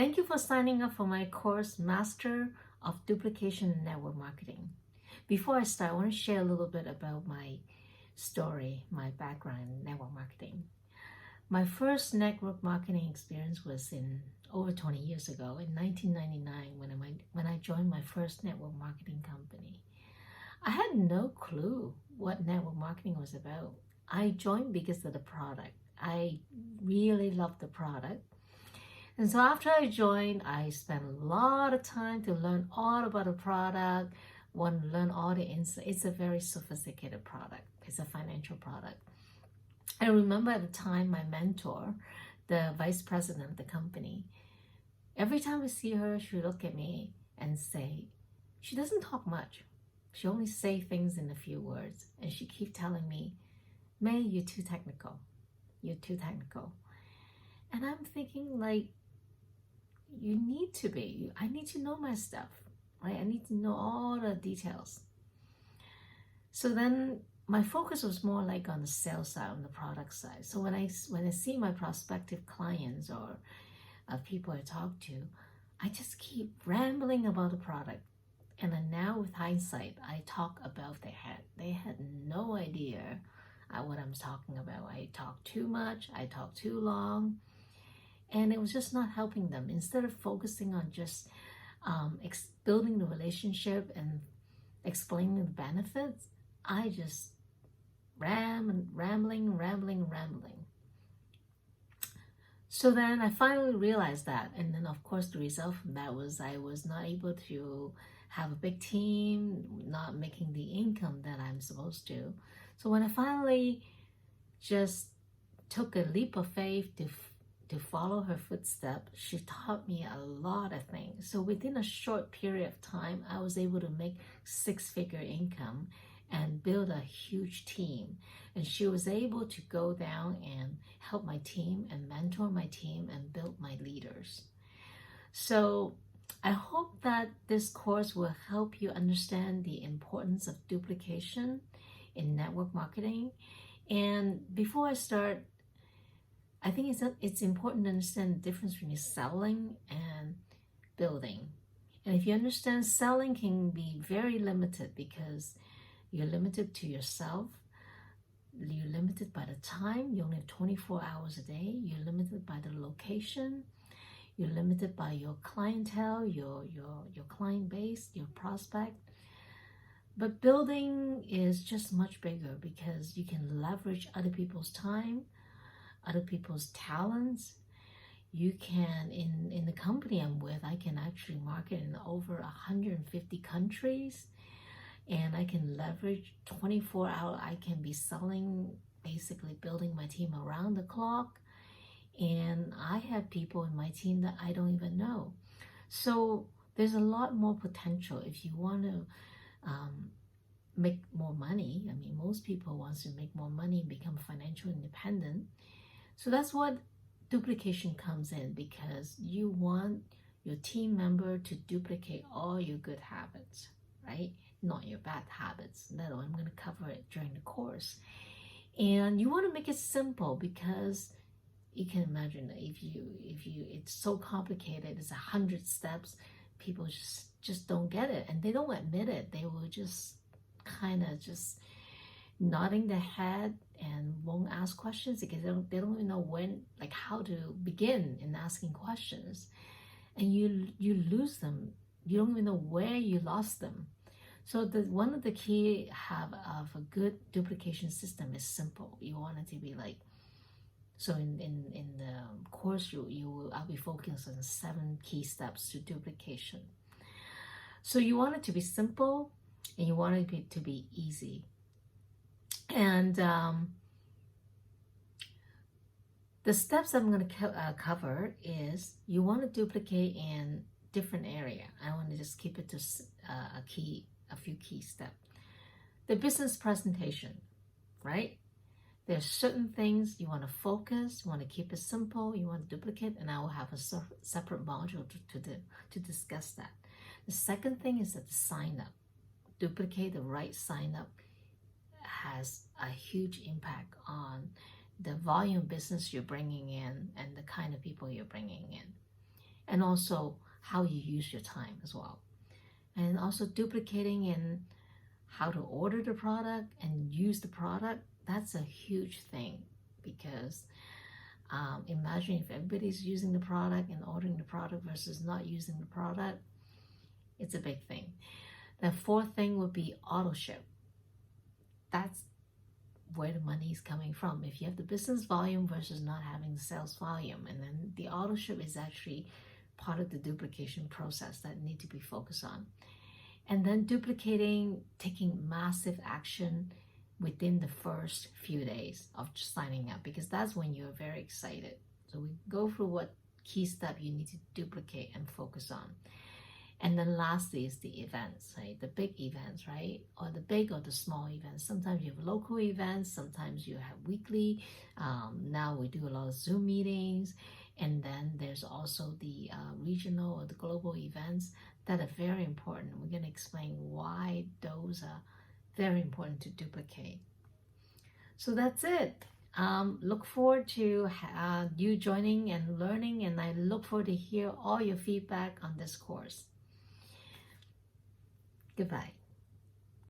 Thank you for signing up for my course, Master of Duplication and Network Marketing. Before I start, I want to share a little bit about my story, my background in network marketing. My first network marketing experience was in over 20 years ago, in 1999, when I joined my first network marketing company. I had no clue what network marketing was about. I joined because of the product. I really loved the product. And so after I joined, I spent a lot of time to learn all about the product, want to learn all the insights. It's a very sophisticated product. It's a financial product. I remember at the time, my mentor, the vice president of the company, every time I see her, she would look at me and say, she doesn't talk much. She only say things in a few words. And she keep telling me, May, you're too technical. You're too technical. And I'm thinking like, you need to be. I need to know my stuff, right? I need to know all the details. So then my focus was more like on the sales side, on the product side. So when I see my prospective clients or people I talk to, I just keep rambling about the product. And then now with hindsight, I talk above their head. They had no idea what I'm talking about. I talk too much. I talk too long. And it was just not helping them. Instead of focusing on just building the relationship and explaining the benefits, I just rambling. So then I finally realized that. And then of course the result from that was I was not able to have a big team, not making the income that I'm supposed to. So when I finally just took a leap of faith to follow her footsteps, she taught me a lot of things. So within a short period of time, I was able to make six-figure income and build a huge team. And she was able to go down and help my team and mentor my team and build my leaders. So I hope that this course will help you understand the importance of duplication in network marketing. And before I start, I think it's important to understand the difference between selling and building. And if you understand, selling can be very limited because you're limited to yourself. You're limited by the time. You only have 24 hours a day. You're limited by the location. You're limited by your clientele, your client base, your prospect. But building is just much bigger because you can leverage other people's time, other people's talents. You can, in the company I'm with, I can actually market in over 150 countries, and I can leverage 24 hours. I can be selling, basically building my team around the clock, and I have people in my team that I don't even know. So there's a lot more potential if you want to make more money. I mean, most people want to make more money and become financially independent. So that's what duplication comes in, because you want your team member to duplicate all your good habits, right? Not your bad habits. That I'm going to cover it during the course. And you want to make it simple, because you can imagine that if you it's so complicated, it's 100 steps, people just don't get it, and they don't admit it. They will just kind of just nodding their head and won't ask questions because they don't even know how to begin in asking questions, and you lose them. You don't even know where you lost them. So one of the key of a good duplication system is simple. You want it to be like, so in the course I'll be focused on 7 key steps to duplication. So you want it to be simple, and you want it to be easy. And the steps I'm going to cover is, you want to duplicate in different area. I want to just keep it to a few key steps. The business presentation, right? There's certain things you want to focus, you want to keep it simple, you want to duplicate, and I will have a separate module to discuss that. The second thing is that the sign up. Duplicate the right sign up has a huge impact on the volume business you're bringing in and the kind of people you're bringing in. and also how you use your time as well. And also duplicating in how to order the product and use the product, that's a huge thing, because imagine if everybody's using the product and ordering the product versus not using the product. It's a big thing. The fourth thing would be auto ship. That's where the money is coming from. If you have the business volume versus not having the sales volume, and then the auto ship is actually part of the duplication process that need to be focused on. And then duplicating, taking massive action within the first few days of signing up, because that's when you're very excited. So we go through what key step you need to duplicate and focus on. And then lastly is the events, right? The big events, right? Or the big or the small events. Sometimes you have local events, sometimes you have weekly. Now we do a lot of Zoom meetings. And then there's also the regional or the global events that are very important. We're going to explain why those are very important to duplicate. So that's it. Look forward to you joining and learning, and I look forward to hear all your feedback on this course. Goodbye.